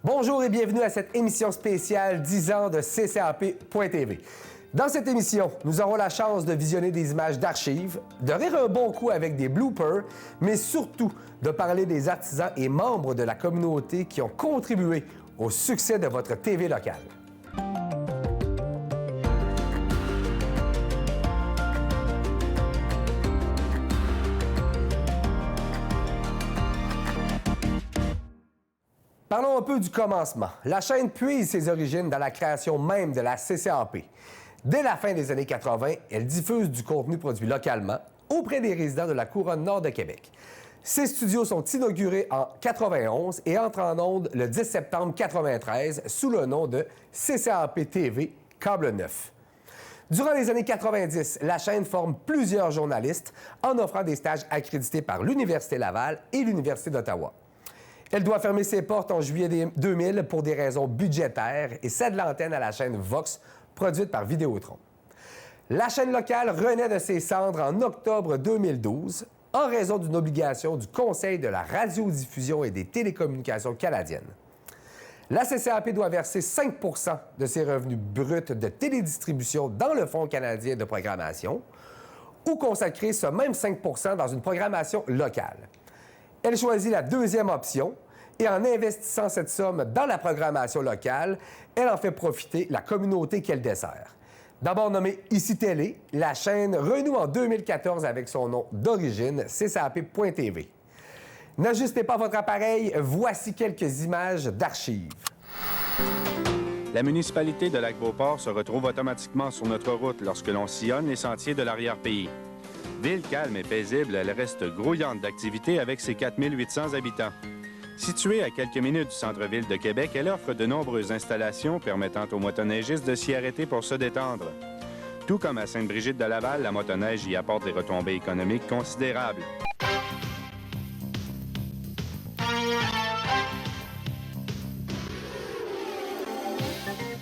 Bonjour et bienvenue à cette émission spéciale 10 ans de CCAP.tv. Dans cette émission, nous aurons la chance de visionner des images d'archives, de rire un bon coup avec des bloopers, mais surtout de parler des artisans et membres de la communauté qui ont contribué au succès de votre TV locale. Parlons un peu du commencement. La chaîne puise ses origines dans la création même de la CCAP. Dès la fin des années 80, elle diffuse du contenu produit localement auprès des résidents de la couronne nord de Québec. Ces studios sont inaugurés en 91 et entrent en ondes le 10 septembre 93 sous le nom de CCAP TV Câble 9. Durant les années 90, la chaîne forme plusieurs journalistes en offrant des stages accrédités par l'Université Laval et l'Université d'Ottawa. Elle doit fermer ses portes en juillet 2000 pour des raisons budgétaires et cède l'antenne à la chaîne Vox, produite par Vidéotron. La chaîne locale renaît de ses cendres en octobre 2012 en raison d'une obligation du Conseil de la radiodiffusion et des télécommunications canadiennes. La CCAP doit verser 5 % de ses revenus bruts de télédistribution dans le Fonds canadien de programmation ou consacrer ce même 5 % dans une programmation locale. Elle choisit la deuxième option et en investissant cette somme dans la programmation locale, elle en fait profiter la communauté qu'elle dessert. D'abord nommée Ici Télé, la chaîne renoue en 2014 avec son nom d'origine, CCAP.tv. N'ajustez pas votre appareil, voici quelques images d'archives. La municipalité de Lac-Beauport se retrouve automatiquement sur notre route lorsque l'on sillonne les sentiers de l'arrière-pays. Ville calme et paisible, elle reste grouillante d'activité avec ses 4800 habitants. Située à quelques minutes du centre-ville de Québec, elle offre de nombreuses installations permettant aux motoneigistes de s'y arrêter pour se détendre. Tout comme à Sainte-Brigitte de Laval, la motoneige y apporte des retombées économiques considérables.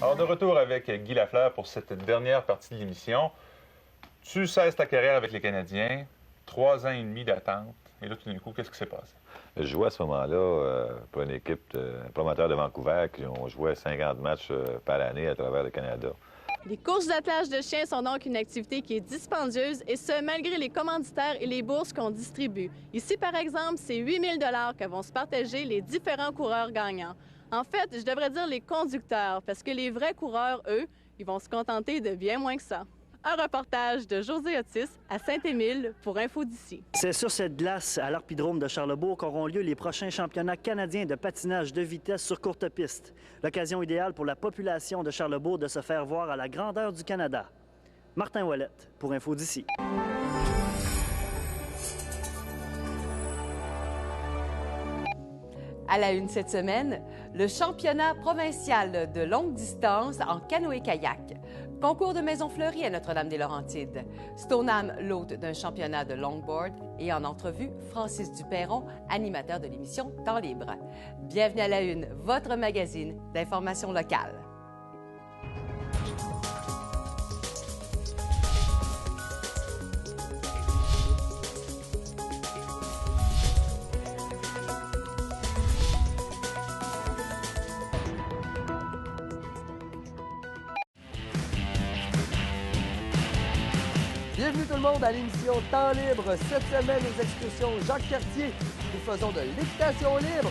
Alors, de retour avec Guy Lafleur pour cette dernière partie de l'émission. Tu cesses ta carrière avec les Canadiens, 3 ans et demi d'attente, et là, tout d'un coup, qu'est-ce qui s'est passé? Je jouais à ce moment-là pour une équipe promoteur de Vancouver qui ont joué 50 matchs par année à travers le Canada. Les courses d'attelage de chiens sont donc une activité qui est dispendieuse, et ce, malgré les commanditaires et les bourses qu'on distribue. Ici, par exemple, c'est 8 000 $ que vont se partager les différents coureurs gagnants. En fait, je devrais dire les conducteurs, parce que les vrais coureurs, eux, ils vont se contenter de bien moins que ça. Un reportage de José Otis à Saint-Émile pour Info d'ici. C'est sur cette glace à l'Arpidrome de Charlebourg qu'auront lieu les prochains championnats canadiens de patinage de vitesse sur courte piste. L'occasion idéale pour la population de Charlebourg de se faire voir à la grandeur du Canada. Martin Ouellette pour Info d'ici. À la une cette semaine, le championnat provincial de longue distance en canoë-kayak. Concours de Maison Fleurie à Notre-Dame-des-Laurentides. Stoneham, l'hôte d'un championnat de longboard. Et en entrevue, Francis Duperron, animateur de l'émission Temps libre. Bienvenue à la une, votre magazine d'information locale. Bienvenue tout le monde à l'émission Temps libre. Cette semaine, aux excursions Jacques Cartier, nous faisons de l'équitation libre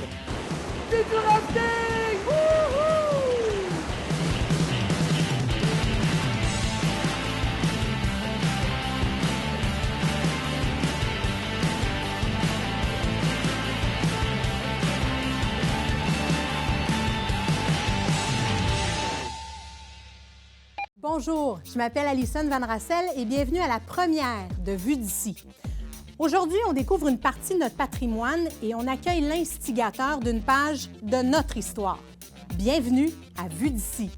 et du rafting! Wouhou! Bonjour, je m'appelle Alison Van Rassel et bienvenue à la première de Vue d'ici. Aujourd'hui, on découvre une partie de notre patrimoine et on accueille l'instigateur d'une page de notre histoire. Bienvenue à Vue d'ici.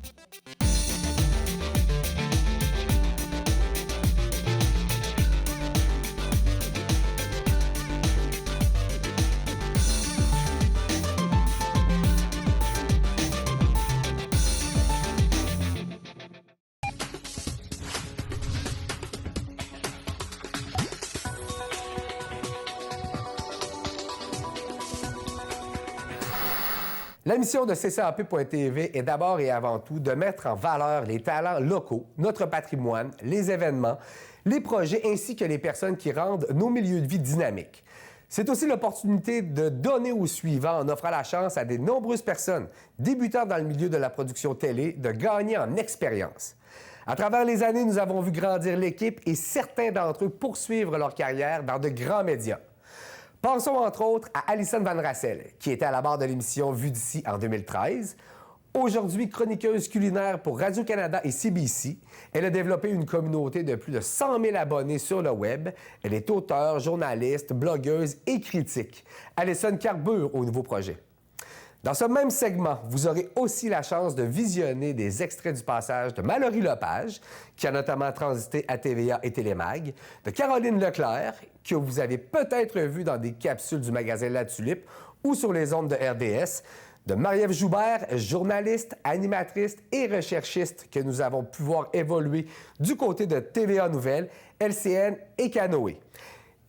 La mission de CCAP.tv est d'abord et avant tout de mettre en valeur les talents locaux, notre patrimoine, les événements, les projets ainsi que les personnes qui rendent nos milieux de vie dynamiques. C'est aussi l'opportunité de donner au suivant en offrant la chance à de nombreuses personnes, débutant dans le milieu de la production télé, de gagner en expérience. À travers les années, nous avons vu grandir l'équipe et certains d'entre eux poursuivre leur carrière dans de grands médias. Pensons entre autres à Alison Van Rassel, qui était à la barre de l'émission Vue d'ici en 2013. Aujourd'hui chroniqueuse culinaire pour Radio-Canada et CBC, elle a développé une communauté de plus de 100 000 abonnés sur le web. Elle est auteure, journaliste, blogueuse et critique. Alison carbure au nouveau projet. Dans ce même segment, vous aurez aussi la chance de visionner des extraits du passage de Mallory Lepage, qui a notamment transité à TVA et Télémag, de Caroline Leclerc, que vous avez peut-être vu dans des capsules du magazine La Tulipe ou sur les ondes de RDS, de Marie-Ève Joubert, journaliste, animatrice et recherchiste que nous avons pu voir évoluer du côté de TVA Nouvelles, LCN et Canoë.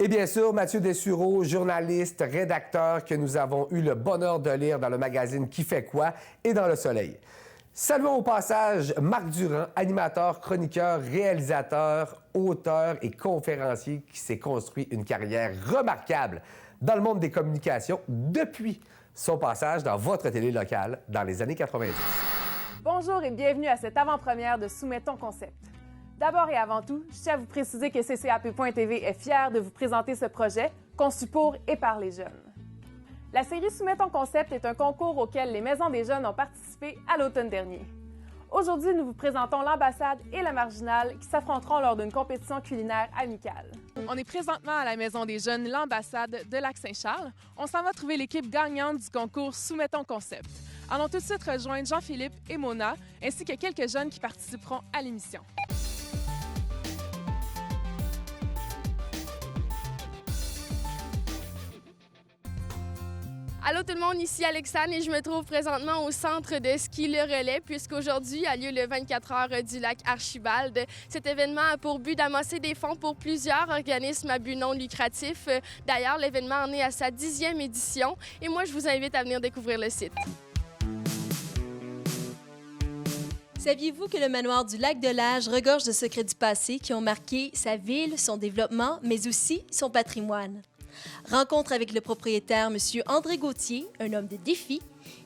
Et bien sûr, Mathieu Dessureau, journaliste, rédacteur que nous avons eu le bonheur de lire dans le magazine Qui fait quoi et dans Le Soleil. Saluons au passage Marc Durand, animateur, chroniqueur, réalisateur, auteur et conférencier qui s'est construit une carrière remarquable dans le monde des communications depuis son passage dans votre télé locale dans les années 90. Bonjour et bienvenue à cette avant-première de Soumettons Concept. D'abord et avant tout, je tiens à vous préciser que CCAP.tv est fier de vous présenter ce projet, conçu pour et par les jeunes. La série Soumettons Concept est un concours auquel les Maisons des jeunes ont participé à l'automne dernier. Aujourd'hui, nous vous présentons l'ambassade et la marginale qui s'affronteront lors d'une compétition culinaire amicale. On est présentement à la Maison des jeunes, l'ambassade de Lac-Saint-Charles. On s'en va trouver l'équipe gagnante du concours Soumettons Concept. Allons tout de suite rejoindre Jean-Philippe et Mona, ainsi que quelques jeunes qui participeront à l'émission. Allô tout le monde, ici Alexandre et je me trouve présentement au centre de ski Le Relais puisqu'aujourd'hui a lieu le 24 heures du lac Archibald. Cet événement a pour but d'amasser des fonds pour plusieurs organismes à but non lucratif. D'ailleurs, l'événement en est à sa 10e édition et moi je vous invite à venir découvrir le site. Saviez-vous que le manoir du lac de l'Age regorge de secrets du passé qui ont marqué sa ville, son développement, mais aussi son patrimoine? Rencontre avec le propriétaire, M. André Gauthier, un homme de défi,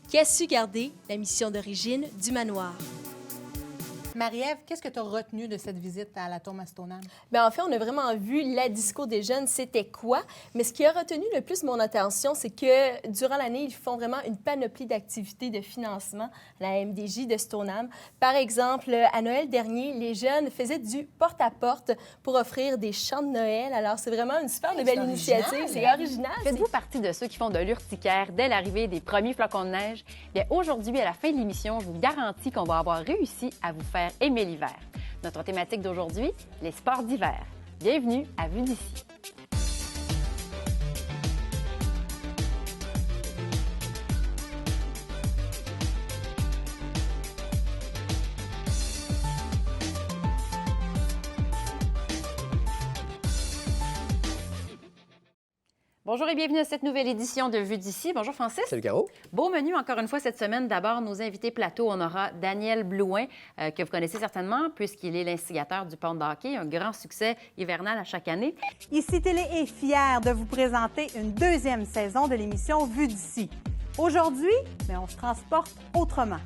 qui a su garder la mission d'origine du manoir. Marie-Ève, qu'est-ce que tu as retenu de cette visite à la tombe à Stoneham? Bien, en fait, on a vraiment vu la disco des jeunes, c'était quoi. Mais ce qui a retenu le plus mon attention, c'est que durant l'année, ils font vraiment une panoplie d'activités de financement à la MDJ de Stoneham. Par exemple, à Noël dernier, les jeunes faisaient du porte-à-porte pour offrir des chants de Noël. Alors, c'est vraiment une super belle initiative. C'est original. Faites-vous partie de ceux qui font de l'urticaire dès l'arrivée des premiers flocons de neige? Bien, aujourd'hui, à la fin de l'émission, je vous garantis qu'on va avoir réussi à vous faire aimer l'hiver. Notre thématique d'aujourd'hui, les sports d'hiver. Bienvenue à Vue d'ici. Bonjour et bienvenue à cette nouvelle édition de Vue d'ici. Bonjour Francis. Salut Caro. Beau menu encore une fois cette semaine. D'abord, nos invités plateau, on aura Daniel Blouin, que vous connaissez certainement puisqu'il est l'instigateur du pont de hockey, un grand succès hivernal à chaque année. Ici Télé est fière de vous présenter une deuxième saison de l'émission Vue d'ici. Aujourd'hui, on se transporte autrement.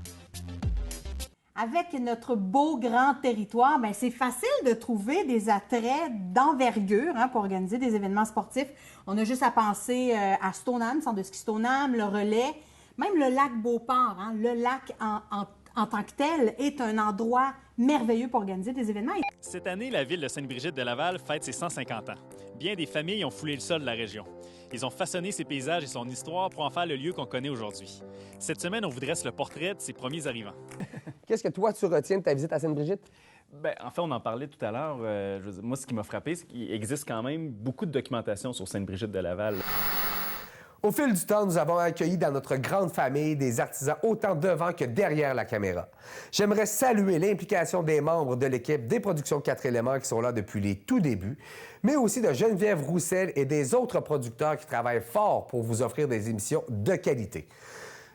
Avec notre beau grand territoire, c'est facile de trouver des attraits d'envergure pour organiser des événements sportifs. On a juste à penser à Stoneham, centre de ski Stoneham, le Relais, même le lac Beauport. Le lac en tant que tel est un endroit merveilleux pour organiser des événements. Cette année, la ville de Sainte-Brigitte de Laval fête ses 150 ans. Bien des familles ont foulé le sol de la région. Ils ont façonné ses paysages et son histoire pour en faire le lieu qu'on connaît aujourd'hui. Cette semaine, on vous dresse le portrait de ses premiers arrivants. Qu'est-ce que toi, tu retiens de ta visite à Sainte-Brigitte? Bien, en fait, on en parlait tout à l'heure. Moi, ce qui m'a frappé, c'est qu'il existe quand même beaucoup de documentation sur Sainte-Brigitte de Laval. Au fil du temps, nous avons accueilli dans notre grande famille des artisans autant devant que derrière la caméra. J'aimerais saluer l'implication des membres de l'équipe des Productions 4 éléments qui sont là depuis les tout débuts, mais aussi de Geneviève Roussel et des autres producteurs qui travaillent fort pour vous offrir des émissions de qualité.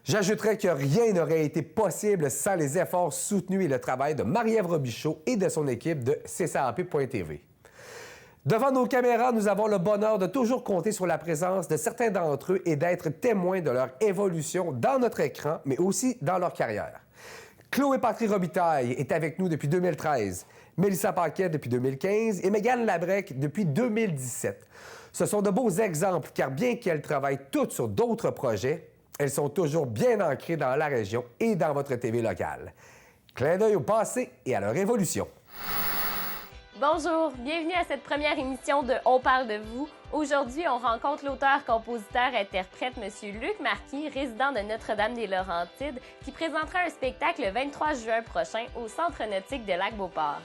J'ajouterais que rien n'aurait été possible sans les efforts soutenus et le travail de Marie-Ève Robichaud et de son équipe de CCAP.tv. Devant nos caméras, nous avons le bonheur de toujours compter sur la présence de certains d'entre eux et d'être témoins de leur évolution dans notre écran, mais aussi dans leur carrière. Chloé Patry-Robitaille est avec nous depuis 2013, Mélissa Paquet depuis 2015 et Mégane Labrec depuis 2017. Ce sont de beaux exemples, car bien qu'elles travaillent toutes sur d'autres projets, elles sont toujours bien ancrées dans la région et dans votre TV locale. Clin d'œil au passé et à leur évolution. Bonjour, bienvenue à cette première émission de On parle de vous. Aujourd'hui, on rencontre l'auteur, compositeur, interprète M. Luc Marquis, résident de Notre-Dame-des-Laurentides, qui présentera un spectacle le 23 juin prochain au Centre nautique de Lac-Beauport.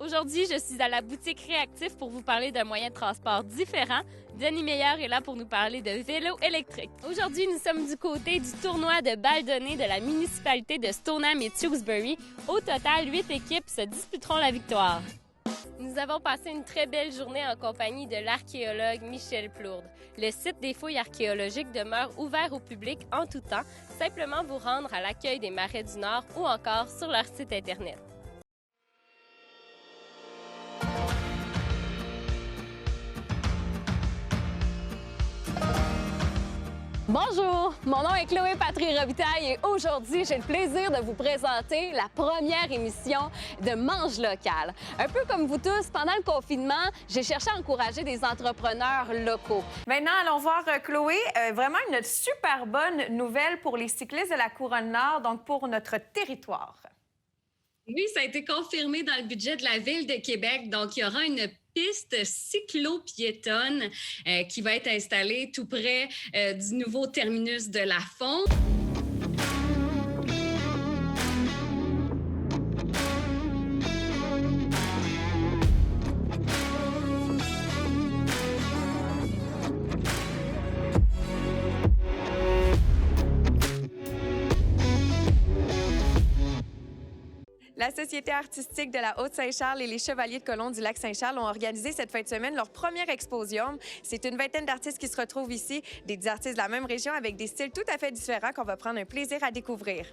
Aujourd'hui, je suis à la boutique Réactif pour vous parler d'un moyen de transport différent. Denis Meilleur est là pour nous parler de vélo électrique. Aujourd'hui, nous sommes du côté du tournoi de balle donnée de la municipalité de Stoneham et Tewksbury. Au total, 8 équipes se disputeront la victoire. Nous avons passé une très belle journée en compagnie de l'archéologue Michel Plourde. Le site des fouilles archéologiques demeure ouvert au public en tout temps. Simplement vous rendre à l'accueil des Marais du Nord ou encore sur leur site Internet. Bonjour, mon nom est Chloé Patry-Robitaille et aujourd'hui, j'ai le plaisir de vous présenter la première émission de Mange local. Un peu comme vous tous, pendant le confinement, j'ai cherché à encourager des entrepreneurs locaux. Maintenant, allons voir Chloé. Vraiment une super bonne nouvelle pour les cyclistes de la Couronne-Nord, donc pour notre territoire. Oui, ça a été confirmé dans le budget de la Ville de Québec. Donc, il y aura une piste cyclo-piétonne qui va être installée tout près du nouveau terminus de Lafond. La Société artistique de la Haute-Saint-Charles et les Chevaliers de Colomb du Lac-Saint-Charles ont organisé cette fin de semaine leur première exposium. C'est une vingtaine d'artistes qui se retrouvent ici, des artistes de la même région avec des styles tout à fait différents qu'on va prendre un plaisir à découvrir.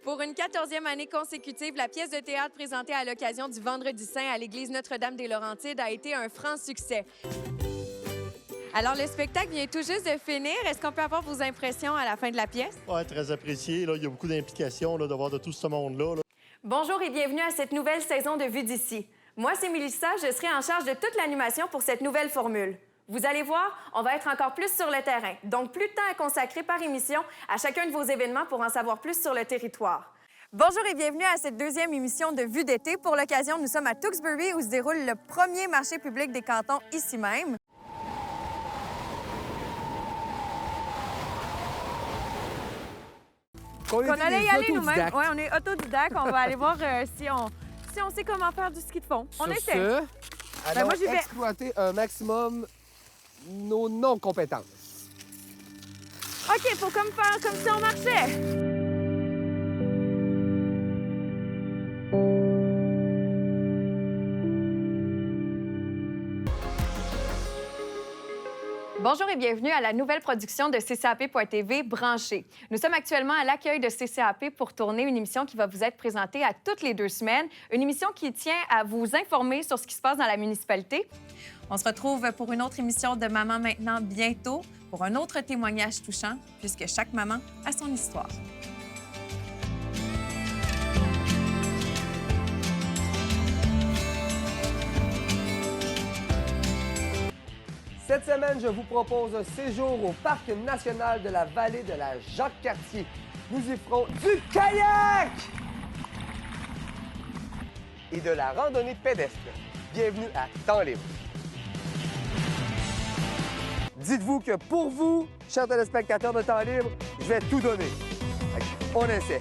Pour une 14e année consécutive, la pièce de théâtre présentée à l'occasion du Vendredi Saint à l'église Notre-Dame-des-Laurentides a été un franc succès. Alors, le spectacle vient tout juste de finir. Est-ce qu'on peut avoir vos impressions à la fin de la pièce? Oui, très apprécié. Là, il y a beaucoup d'implications de voir de tout ce monde-là. Bonjour et bienvenue à cette nouvelle saison de Vue d'ici. Moi, c'est Mélissa, je serai en charge de toute l'animation pour cette nouvelle formule. Vous allez voir, on va être encore plus sur le terrain, donc plus de temps à consacrer par émission à chacun de vos événements pour en savoir plus sur le territoire. Bonjour et bienvenue à cette deuxième émission de Vue d'été. Pour l'occasion, nous sommes à Tewksbury où se déroule le premier marché public des cantons ici même. On allait y aller nous-mêmes. Oui, on est autodidactes. On va aller voir si on sait comment faire du ski de fond. On essaie. Allons moi, j'y vais. exploiter un maximum nos non-compétences. OK, faut comme faire comme si on marchait. Bonjour et bienvenue à la nouvelle production de CCAP.tv Branché. Nous sommes actuellement à l'accueil de CCAP pour tourner une émission qui va vous être présentée à toutes les 2 semaines. Une émission qui tient à vous informer sur ce qui se passe dans la municipalité. On se retrouve pour une autre émission de Maman maintenant bientôt pour un autre témoignage touchant puisque chaque maman a son histoire. Cette semaine, je vous propose un séjour au Parc national de la vallée de la Jacques-Cartier. Nous y ferons du kayak et de la randonnée pédestre. Bienvenue à Temps libre. Dites-vous que pour vous, chers téléspectateurs de Temps libre, je vais tout donner. On essaie.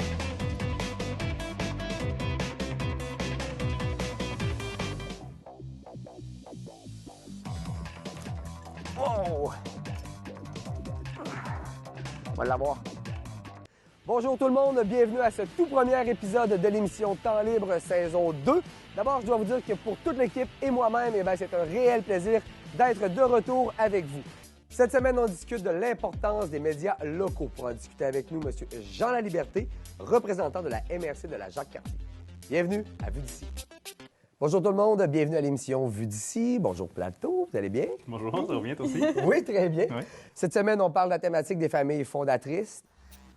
Oh! On va l'avoir. Bonjour tout le monde, bienvenue à ce tout premier épisode de l'émission Temps libre saison 2. D'abord, je dois vous dire que pour toute l'équipe et moi-même, c'est un réel plaisir d'être de retour avec vous. Cette semaine, on discute de l'importance des médias locaux. Pour en discuter avec nous, M. Jean Laliberté, représentant de la MRC de la Jacques-Cartier. Bienvenue à Vue d'ici. Bonjour tout le monde, bienvenue à l'émission Vue d'ici. Bonjour Plateau, vous allez bien? Bonjour, ça va bien toi aussi? Oui, très bien. Oui. Cette semaine, on parle de la thématique des familles fondatrices.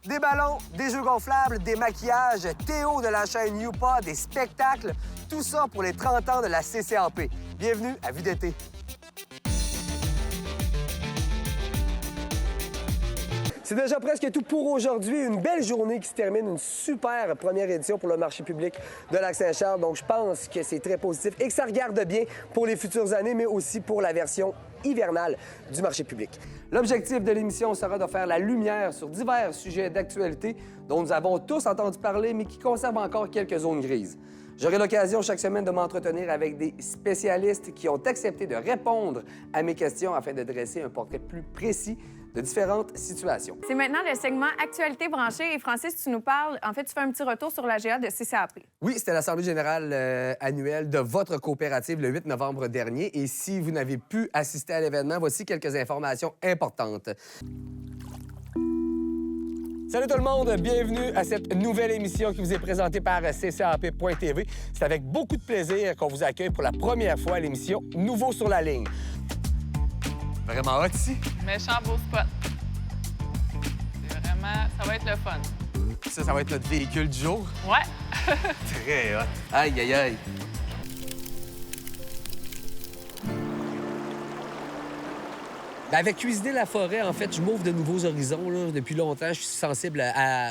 Des ballons, des jeux gonflables, des maquillages, Théo de la chaîne Youpa, des spectacles, tout ça pour les 30 ans de la CCAP. Bienvenue à Vue d'été. C'est déjà presque tout pour aujourd'hui. Une belle journée qui se termine, une super première édition pour le marché public de Lac-Saint-Charles. Donc, je pense que c'est très positif et que ça regarde bien pour les futures années, mais aussi pour la version hivernale du marché public. L'objectif de l'émission sera de faire la lumière sur divers sujets d'actualité dont nous avons tous entendu parler, mais qui conservent encore quelques zones grises. J'aurai l'occasion chaque semaine de m'entretenir avec des spécialistes qui ont accepté de répondre à mes questions afin de dresser un portrait plus précis de différentes situations. C'est maintenant le segment Actualité branchée. Et Francis, tu nous parles, en fait, tu fais un petit retour sur l'AGA de CCAP. Oui, c'était l'Assemblée générale annuelle de votre coopérative le 8 novembre dernier. Et si vous n'avez pu assister à l'événement, voici quelques informations importantes. Salut tout le monde, bienvenue à cette nouvelle émission qui vous est présentée par CCAP.tv. C'est avec beaucoup de plaisir qu'on vous accueille pour la première fois à l'émission Nouveau sur la ligne. Vraiment hot ici. Méchant beau spot. C'est vraiment... Ça va être le fun. Ça va être notre véhicule du jour. Ouais. Très hot. Aïe, aïe, aïe. Avec Cuisiner la forêt, en fait, je m'ouvre de nouveaux horizons. Là. Depuis longtemps, je suis sensible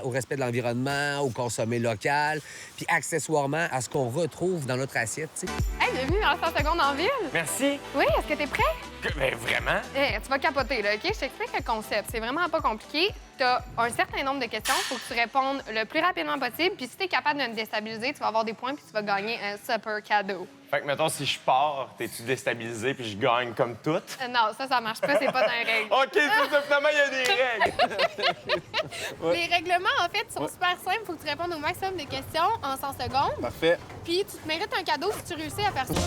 au respect de l'environnement, au consommer local, puis accessoirement à ce qu'on retrouve dans notre assiette. T'sais. Hey, bienvenue dans 100 secondes en ville. Merci. Oui, est-ce que t'es prêt? Mais vraiment? Tu vas capoter, là, OK? Je t'explique le concept. C'est vraiment pas compliqué. T'as un certain nombre de questions. Il faut que tu répondes le plus rapidement possible. Puis si t'es capable de me déstabiliser, tu vas avoir des points puis tu vas gagner un super cadeau. Fait que, mettons, si je pars, t'es-tu déstabilisé puis je gagne comme tout? Non, ça marche pas. C'est pas dans les règles. OK, c'est ça. Finalement, il y a des règles. Ouais. Les règlements, en fait, sont super simples. Il faut que tu répondes au maximum de questions en 100 secondes. Parfait. Puis tu te mérites un cadeau si tu réussis à faire ça.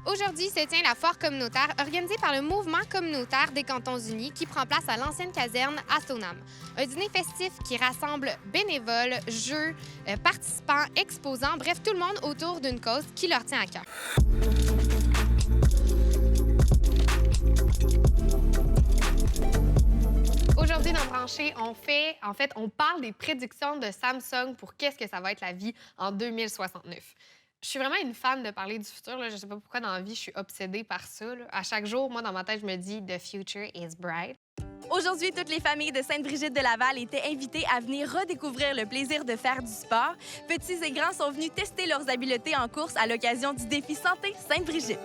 Aujourd'hui se tient la foire communautaire organisée par le Mouvement communautaire des Cantons Unis qui prend place à l'ancienne caserne à Stoneham. Un dîner festif qui rassemble bénévoles, jeux, participants, exposants, bref, tout le monde autour d'une cause qui leur tient à cœur. Aujourd'hui, dans Branché, on parle des prédictions de Samsung pour qu'est-ce que ça va être la vie en 2069. Je suis vraiment une fan de parler du futur. Là. Je sais pas pourquoi dans la vie, je suis obsédée par ça. Là. À chaque jour, moi, dans ma tête, je me dis « The future is bright ». Aujourd'hui, toutes les familles de Sainte-Brigitte-de-Laval étaient invitées à venir redécouvrir le plaisir de faire du sport. Petits et grands sont venus tester leurs habiletés en course à l'occasion du défi Santé Sainte-Brigitte.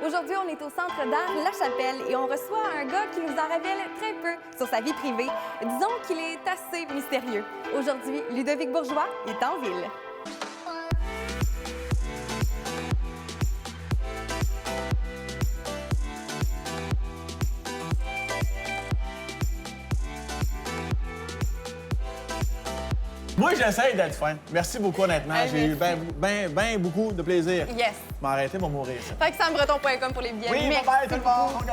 Aujourd'hui, on est au Centre d'art La Chapelle et on reçoit un gars qui nous en révèle très peu sur sa vie privée. Disons qu'il est assez mystérieux. Aujourd'hui, Ludovic Bourgeois est en ville. Moi, j'essaie d'être fin. Merci beaucoup, honnêtement. J'ai eu bien beaucoup de plaisir. Yes. M'arrêter pour mourir. Fait que samebreton.com pour les billets. Oui, merci bye tout le monde.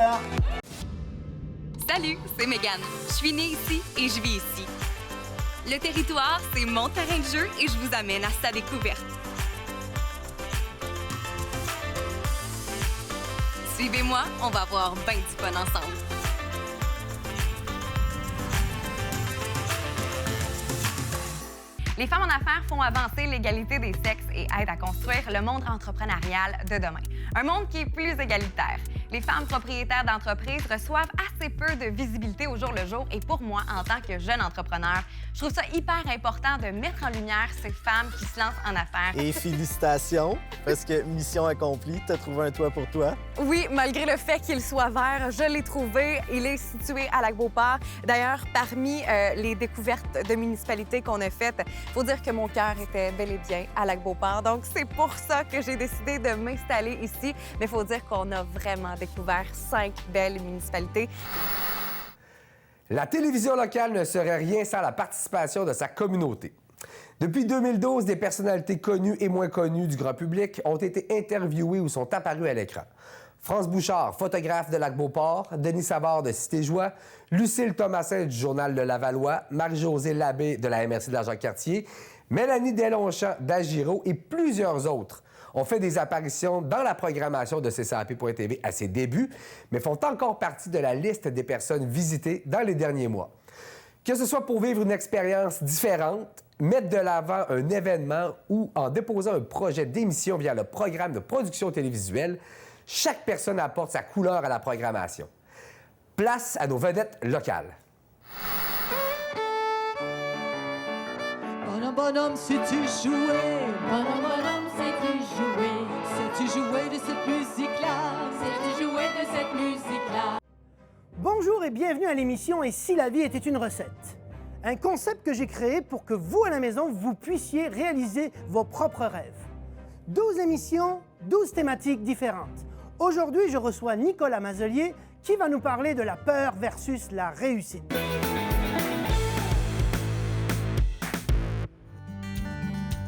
Salut, c'est Mégane. Je suis née ici et je vis ici. Le territoire, c'est mon terrain de jeu et je vous amène à sa découverte. Suivez-moi, on va avoir ben du fun ensemble. Les femmes en affaires font avancer l'égalité des sexes et aident à construire le monde entrepreneurial de demain. Un monde qui est plus égalitaire. Les femmes propriétaires d'entreprises reçoivent assez peu de visibilité au jour le jour et pour moi, en tant que jeune entrepreneur, je trouve ça hyper important de mettre en lumière ces femmes qui se lancent en affaires. Et félicitations, parce que mission accomplie, t'as trouvé un toit pour toi. Oui, malgré le fait qu'il soit vert, je l'ai trouvé. Il est situé à Lac-Beauport. D'ailleurs, parmi les découvertes de municipalités qu'on a faites, il faut dire que mon cœur était bel et bien à Lac-Beauport. Donc, c'est pour ça que j'ai décidé de m'installer ici. Mais il faut dire qu'on a vraiment a découvert 5 belles municipalités. La télévision locale ne serait rien sans la participation de sa communauté. Depuis 2012, des personnalités connues et moins connues du grand public ont été interviewées ou sont apparues à l'écran. France Bouchard, photographe de Lac-Beauport, Denis Savard de Cité-Joie, Lucille Thomasin du Journal Le Lavallois, Marie-Josée Labbé de la MRC de la Jacques-Cartier, Mélanie Deslongchamps d'Agiro et plusieurs autres ont fait des apparitions dans la programmation de CCAP.tv à ses débuts, mais font encore partie de la liste des personnes visitées dans les derniers mois. Que ce soit pour vivre une expérience différente, mettre de l'avant un événement ou en déposant un projet d'émission via le programme de production télévisuelle, chaque personne apporte sa couleur à la programmation. Place à nos vedettes locales. Bonhomme, bonhomme, sais-tu jouer? Bonhomme, bonhomme, sais-tu jouer? Sais-tu jouer de cette musique-là? Sais-tu jouer de cette musique-là? Bonjour et bienvenue à l'émission « Et si la vie était une recette ?» Un concept que j'ai créé pour que vous, à la maison, vous puissiez réaliser vos propres rêves. 12 émissions, 12 thématiques différentes. Aujourd'hui, je reçois Nicolas Mazelier qui va nous parler de la peur versus la réussite.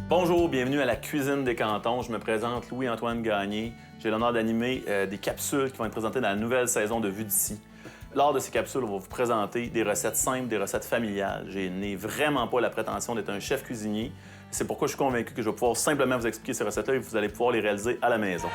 Bonjour, bienvenue à la Cuisine des Cantons. Je me présente Louis-Antoine Gagné. J'ai l'honneur d'animer des capsules qui vont être présentées dans la nouvelle saison de Vue d'ici. Lors de ces capsules, on va vous présenter des recettes simples, des recettes familiales. Je n'ai vraiment pas la prétention d'être un chef cuisinier. C'est pourquoi je suis convaincu que je vais pouvoir simplement vous expliquer ces recettes-là et vous allez pouvoir les réaliser à la maison.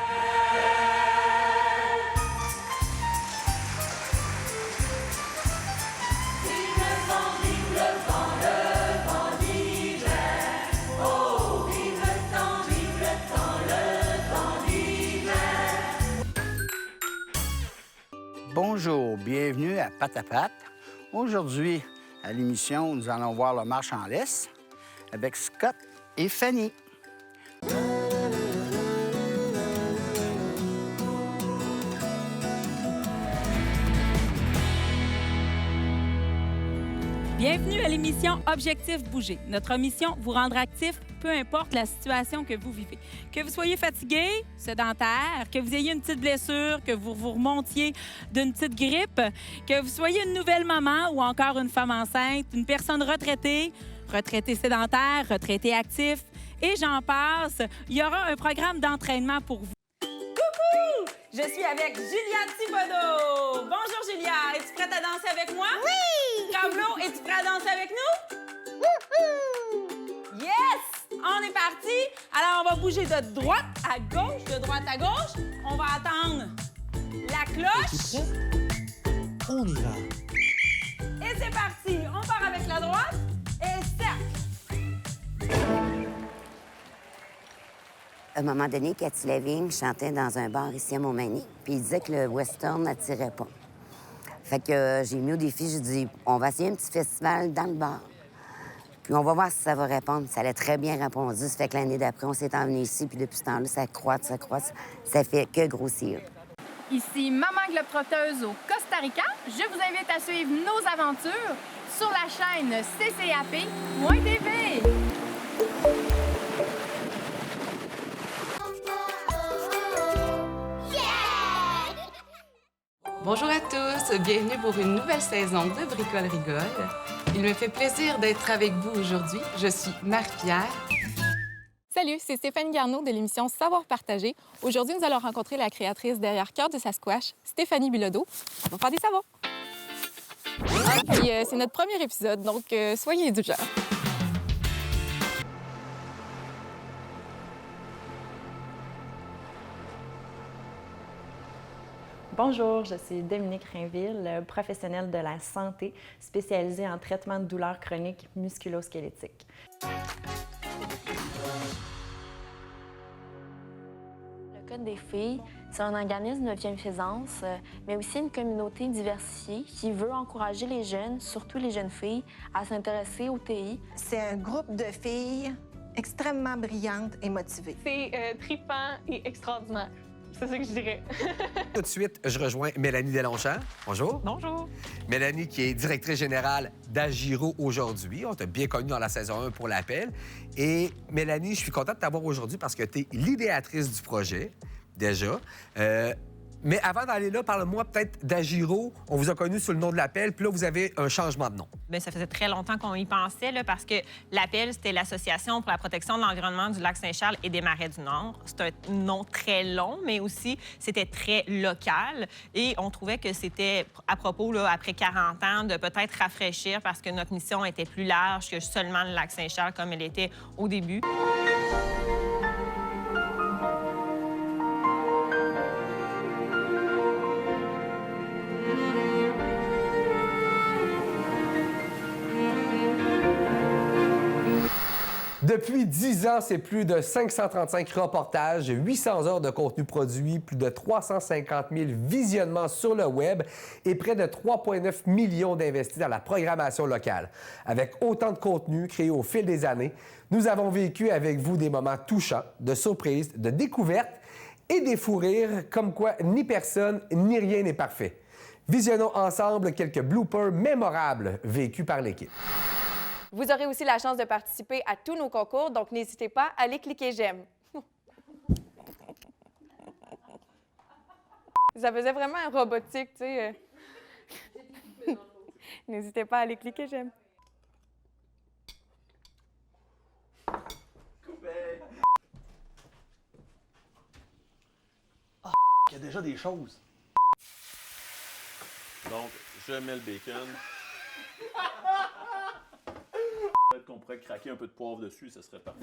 Bonjour, bienvenue à Pâte à Pâte. Aujourd'hui, à l'émission, nous allons voir le marche en laisse avec Scott et Fanny. Bienvenue à l'émission Objectif Bouger. Notre mission, vous rendre actif, peu importe la situation que vous vivez. Que vous soyez fatigué, sédentaire, que vous ayez une petite blessure, que vous vous remontiez d'une petite grippe, que vous soyez une nouvelle maman ou encore une femme enceinte, une personne retraitée, retraité sédentaire, retraité actif, et j'en passe, il y aura un programme d'entraînement pour vous. Coucou! Je suis avec Julia Thibodeau. Bonjour Julia, es-tu prête à danser avec moi? Oui! Pablo, es-tu prêt à danser avec nous? Wouhou! Yes! On est parti. Alors, on va bouger de droite à gauche, de droite à gauche. On va attendre la cloche. On y va. Et c'est parti. On part avec la droite et cercle. À un moment donné, Cathy Lavigne chantait dans un bar ici à Montmagny, puis il disait que le western n'attirait pas. Fait que j'ai mis au défi, j'ai dit, on va essayer un petit festival dans le bar. Puis on va voir si ça va répondre. Ça a très bien répondu. Ça fait que l'année d'après, on s'est emmené ici, puis depuis ce temps-là, ça croît. Ça fait que grossir. Ici Maman Globetrotteuse au Costa Rica. Je vous invite à suivre nos aventures sur la chaîne CCAP.tv. Bonjour à tous, bienvenue pour une nouvelle saison de Bricole Rigole. Il me fait plaisir d'être avec vous aujourd'hui. Je suis Marie-Pierre. Salut, c'est Stéphanie Garneau de l'émission Savoir partager. Aujourd'hui, nous allons rencontrer la créatrice derrière Cœur de Sasquatch, Stéphanie Bilodeau. On va faire des savoirs. Puis c'est notre premier épisode, donc soyez indulgents. Bonjour, je suis Dominique Rainville, professionnelle de la santé spécialisée en traitement de douleurs chroniques musculo-squelettiques. Le Code des filles, c'est un organisme de bienfaisance, mais aussi une communauté diversifiée qui veut encourager les jeunes, surtout les jeunes filles, à s'intéresser au TI. C'est un groupe de filles extrêmement brillantes et motivées. C'est trippant et extraordinaire. C'est ça que je dirais. Tout de suite, je rejoins Mélanie Deslongchamps. Bonjour. Bonjour. Mélanie, qui est directrice générale d'Agiro aujourd'hui. On t'a bien connue dans la saison 1 pour l'appel. Et Mélanie, je suis contente de t'avoir aujourd'hui parce que tu es l'idéatrice du projet, déjà. Mais avant d'aller là, parle-moi peut-être d'Agiro. On vous a connu sous le nom de l'Appel, puis là, vous avez un changement de nom. Bien, ça faisait très longtemps qu'on y pensait, là, parce que l'Appel, c'était l'Association pour la protection de l'environnement du lac Saint-Charles et des Marais du Nord. C'est un nom très long, mais aussi, c'était très local. Et on trouvait que c'était à propos, là, après 40 ans, de peut-être rafraîchir parce que notre mission était plus large que seulement le lac Saint-Charles comme elle était au début. Depuis 10 ans, c'est plus de 535 reportages, 800 heures de contenu produit, plus de 350 000 visionnements sur le web et près de 3,9 millions d'investis dans la programmation locale. Avec autant de contenu créé au fil des années, nous avons vécu avec vous des moments touchants, de surprises, de découvertes et des fous rires, comme quoi ni personne ni rien n'est parfait. Visionnons ensemble quelques bloopers mémorables vécus par l'équipe. Vous aurez aussi la chance de participer à tous nos concours, donc n'hésitez pas à aller cliquer j'aime. Ça faisait vraiment un robotique, tu sais. N'hésitez pas à aller cliquer j'aime. Oh, il y a déjà des choses. Donc, je mets le bacon. Peut-être qu'on pourrait craquer un peu de poivre dessus, ça serait parfait.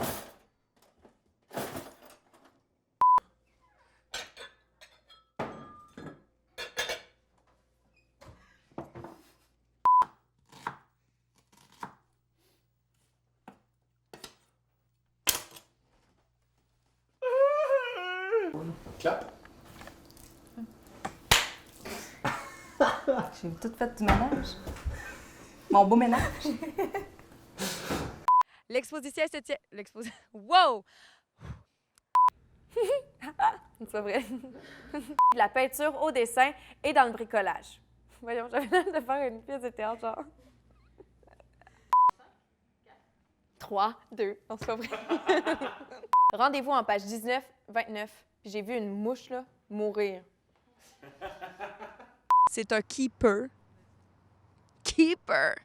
Clap. J'ai tout fait du ménage. Mon beau ménage. L'exposition esthétique... Wow! C'est pas vrai. La peinture au dessin et dans le bricolage. Voyons, j'avais l'air de faire une pièce de théâtre, genre. 3, 2, non, c'est pas vrai. Rendez-vous en page 19, 29. Puis j'ai vu une mouche, là, mourir. C'est un keeper. Keeper.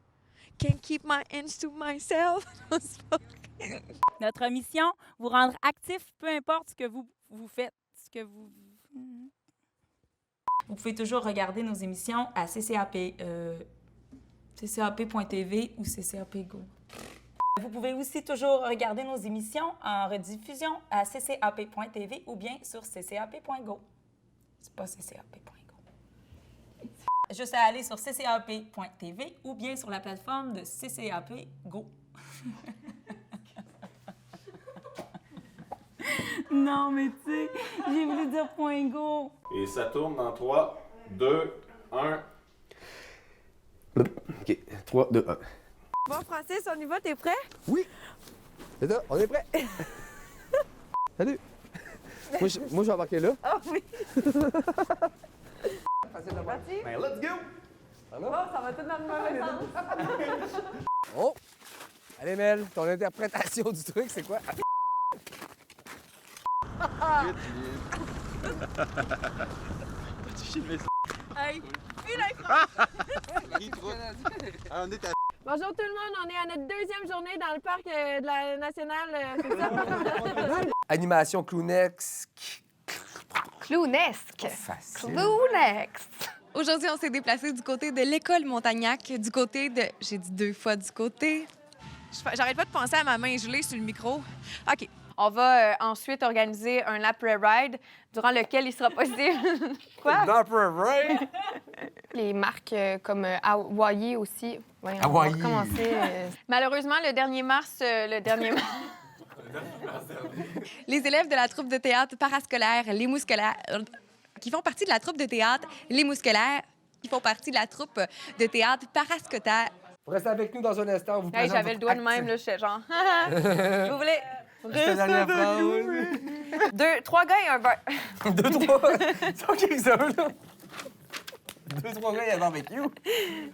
Can't keep my hands to myself. Notre mission, vous rendre actif, peu importe ce que vous faites, ce que vous... Vous pouvez toujours regarder nos émissions à CCAP, ccap.tv ou CCAP Go. Vous pouvez aussi toujours regarder nos émissions en rediffusion à ccap.tv ou bien sur ccap.go. C'est pas ccap.go. Juste à aller sur ccap.tv ou bien sur la plateforme de CCAP Go. Non, mais tu sais, j'ai voulu dire .go. Et ça tourne dans 3, 2, 1. OK, 3, 2, 1. Bon, Francis, on y va, t'es prêt? Oui! C'est ça, on est prêt! Salut! Moi, je vais embarquer là. Oh oui! C'est parti? Ben, let's go! Bon, ça va tout dans le mauvais sens. Oh! Allez, Mel, ton interprétation du truc, c'est quoi? Hey, bonjour tout le monde, on est à notre deuxième journée dans le parc de la nationale, c'est ça? Animation clownesque. Clownesque. Facile. Clownesque. Aujourd'hui, on s'est déplacé du côté de l'école Montagnac, du côté de... J'ai dit 2 fois du côté. J'arrête pas de penser à ma main gelée sur le micro. OK. On va ensuite organiser un après-ride durant lequel il sera possible... Quoi? Après-ride? Les marques comme Hawaii aussi. Ouais, on va Hawaii. recommencer. Malheureusement, le dernier mars... Les élèves de la troupe de théâtre parascolaire Les Mousquelaires, qui font partie de la troupe de théâtre Les Mousquelaires, qui font partie de la troupe de théâtre parascolaire. Vous restez avec nous dans un instant. On vous Hey, présente j'avais le doigt de même, là, je suis genre... Vous voulez... C'était la dernière phrase. 3 gars et un beurre. 2, 3. C'est OK, ça, là. 2, 3 gars et un barbecue.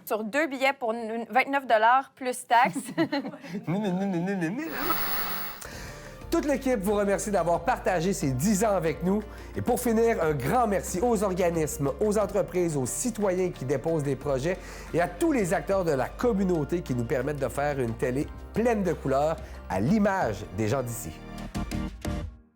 Sur 2 billets pour 29 $ plus taxes. Toute l'équipe vous remercie d'avoir partagé ces 10 ans avec nous. Et pour finir, un grand merci aux organismes, aux entreprises, aux citoyens qui déposent des projets et à tous les acteurs de la communauté qui nous permettent de faire une télé pleine de couleurs à l'image des gens d'ici.